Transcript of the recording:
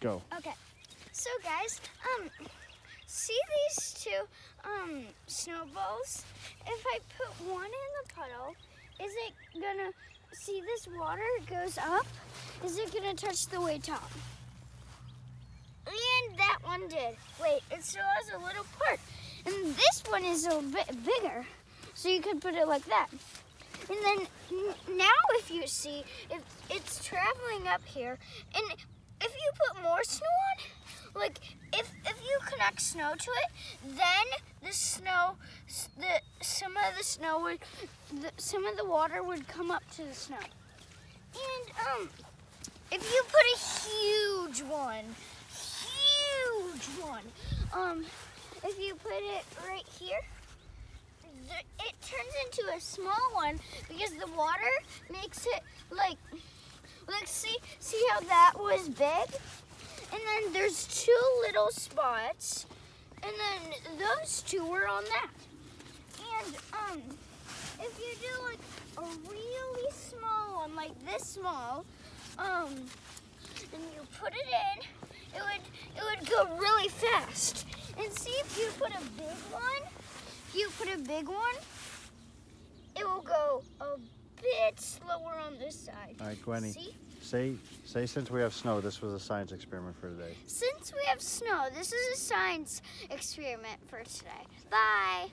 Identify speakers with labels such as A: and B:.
A: Go.
B: Okay. So guys, see these two snowballs? If I put one in the puddle, is it gonna see this water goes up? Is it gonna touch the way top? And that one did. Wait, it still has a little part. And this one is a bit bigger. So you could put it like that. And then now if you see, if it's traveling up here, and if you put more snow on, like if you connect snow to it, then the snow, some of the water would come up to the snow. And if you put a huge one, if you put it right here, it turns into a small one because the water makes it like see how that was big? And then there's two little spots, and then those two were on that. And if you do like a really small one, like this small, and you put it in, it would go really fast. And see if you put a big one, it will go a bit slower on this side.
A: All right, Gwenny.
B: See?
A: Say since we have snow, this was a science experiment for today.
B: Since we have snow, this is a science experiment for today. Bye.